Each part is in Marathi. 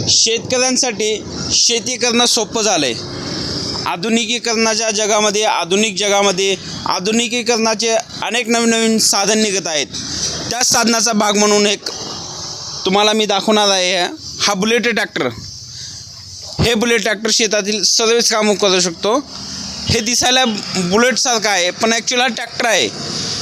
शेतकऱ्यांसाठी शेती करणं सोपं झालं आहे. आधुनिकीकरणाच्या जगामध्ये आधुनिकीकरणाचे अनेक नवीन साधन निघत आहेत. त्याच साधनाचा भाग म्हणून एक तुम्हाला मी दाखवणार आहे. हा बुलेट ट्रॅक्टर. हे बुलेट ट्रॅक्टर शेतातील सर्वच कामं करू शकतो. हे दिसायला बुलेटसारखं आहे, पण ॲक्च्युअली हा ट्रॅक्टर आहे.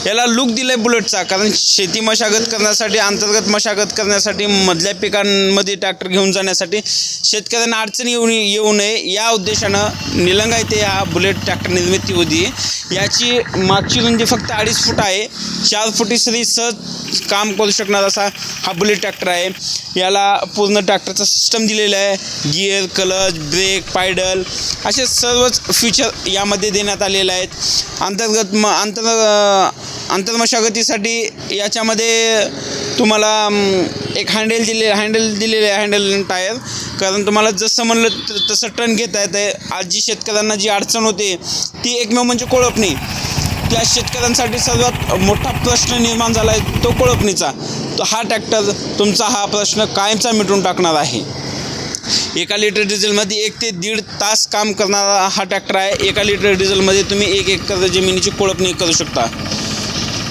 याला लुक दिलं आहे बुलेटचा, कारण शेती मशागत करण्यासाठी, अंतर्गत मशागत करण्यासाठी, मधल्या पिकांमध्ये ट्रॅक्टर घेऊन जाण्यासाठी शेतकऱ्यांना अडचणी येऊ नये या उद्देशानं निलंगा येथे हा बुलेट ट्रॅक्टर निर्मिती होती. याची मागची रुंदी फक्त 2.5 फूट आहे. 4 फुटी सहज काम करू शकणार असा हा बुलेट ट्रॅक्टर आहे. याला पूर्ण ट्रॅक्टरचा सिस्टम दिलेला आहे. गिअर, क्लच, ब्रेक, पायडल असे सर्वच फीचर यामध्ये देण्यात आलेले आहेत. अंतर्मशागतीसाठी याच्यामध्ये तुम्हाला एक हँडल दिलेले आहे, हँडल टायर. कारण तुम्हाला जसं म्हणलं तसं टर्न घेता येतं. आज जी शेतकऱ्यांना जी अडचण होते ती एकमेव म्हणजे कोळपणी. त्या शेतकऱ्यांसाठी सर्वात मोठा प्रश्न निर्माण झाला आहे तो कोळपणीचा. तो हा ट्रॅक्टर तुमचा हा प्रश्न कायमचा मिटून टाकणार आहे. 1 लिटर डिझेलमध्ये 1 ते 1.5 तास काम करणारा हा ट्रॅक्टर आहे. 1 लिटर डिझेलमध्ये तुम्ही 1 एकर जमिनीची कोळपणी करू शकता.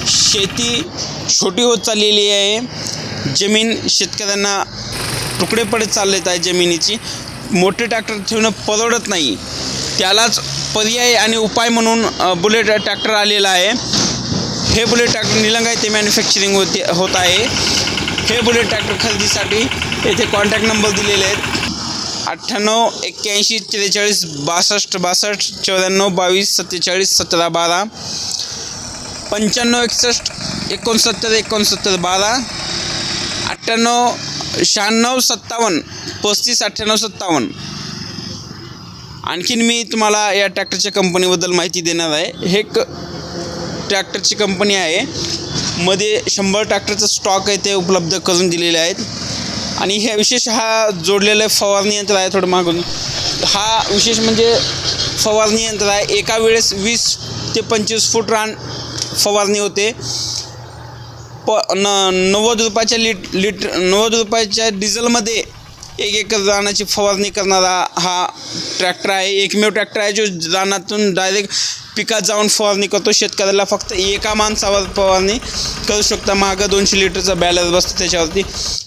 शेती छोटी होत चाललेली आहे. जमीन शेतकऱ्यांना तुकडे पडत चाललेत आहे जमिनीची. मोठे ट्रॅक्टर ठेवणं परवडत नाही. त्यालाच पर्याय आणि उपाय म्हणून बुलेट ट्रॅक्टर आलेला आहे. हे बुलेट ट्रॅक्टर निलंगा येथे मॅन्युफॅक्चरिंग होत आहे. हे बुलेट ट्रॅक्टर खरेदीसाठी येथे कॉन्टॅक्ट नंबर दिलेले आहेत. 98 81 43 62 62 94 22 47 17 12 95 61 69 69 12 98 96 57 35 98 57. आणखीन मी तुम्हाला या ट्रॅक्टरच्या कंपनीबद्दल माहिती देणार आहे. हे ट्रॅक्टरची कंपनी आहे. मध्ये 100 ट्रॅक्टरचा स्टॉक आहे ते उपलब्ध करून दिलेले आहेत. आणि हे विशेष हा जोडलेलं फवारणी यंत्र आहे. थोडं मागून हा विशेष म्हणजे फवारणी यंत्र आहे. एका वेळेस 20 ते 25 फूट रान फवारणी होते. 90 रुपयाच्या 90 रुपयाच्या डिझेलमध्ये 1 एकर रानाची फवारणी करणारा हा ट्रॅक्टर आहे. एकमेव ट्रॅक्टर आहे जो रानातून डायरेक्ट पिकात जाऊन फवारणी करतो. शेतकऱ्याला फक्त एका माणसावर फवारणी करू शकता. मागं 200 लिटरचा बॅलर बसतो त्याच्यावरती.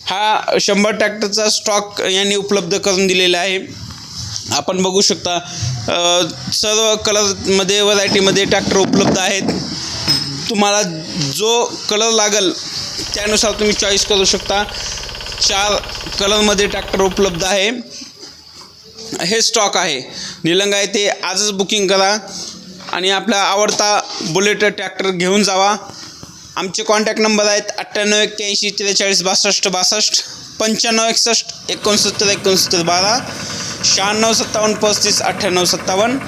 हा 100 ट्रॅक्टरचा स्टॉक यांनी उपलब्ध करून दिलेला आहे. आपण बघू शकता सर्व कलरमध्ये, व्हरायटीमध्ये ट्रॅक्टर उपलब्ध आहेत. तुम्हाला जो कलर लागेल त्यानुसार तुम्ही चॉईस करू शकता. 4 कलरमध्ये ट्रॅक्टर उपलब्ध आहे. हे स्टॉक आहे. निलंगा येथे आजच बुकिंग करा आणि आपला आवडता बुलेट ट्रॅक्टर घेऊन जावा. आमचे कॉन्टॅक्ट नंबर आहेत 98 81 43 62 62 95 61 69 69 12 96 57 35 98 57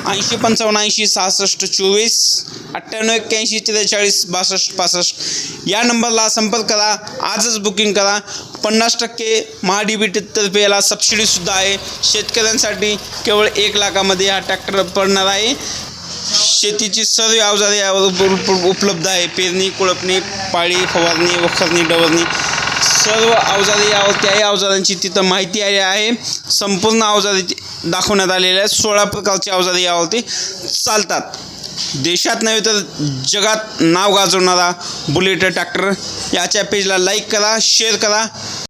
80 55 80 66 24 98 81 43 62 65. या नंबरला संपर्क करा. आजच बुकिंग करा. 50% महाडीबीटीतर्फे याला सबसिडीसुद्धा आहे. शेतकऱ्यांसाठी केवळ 1 लाखामध्ये हा ट्रॅक्टर पडणार आहे. शेतीची सर्व अवजारे यावर उपलब्ध आहे. पेरणी, कोळपणी, पाळी, फवारणी, वखरणी, डवरणी सर्व अवजारे यावरती आहे. अवजारांची तिथं माहिती आहे. संपूर्ण अवजारे दाखवण्यात आलेले आहेत. 16 प्रकारचे अवजारे यावरती चालतात. देशात नव्हे तर जगात नाव गाजवणारा बुलेट ट्रॅक्टर. याच्या पेजला लाईक करा, शेअर करा.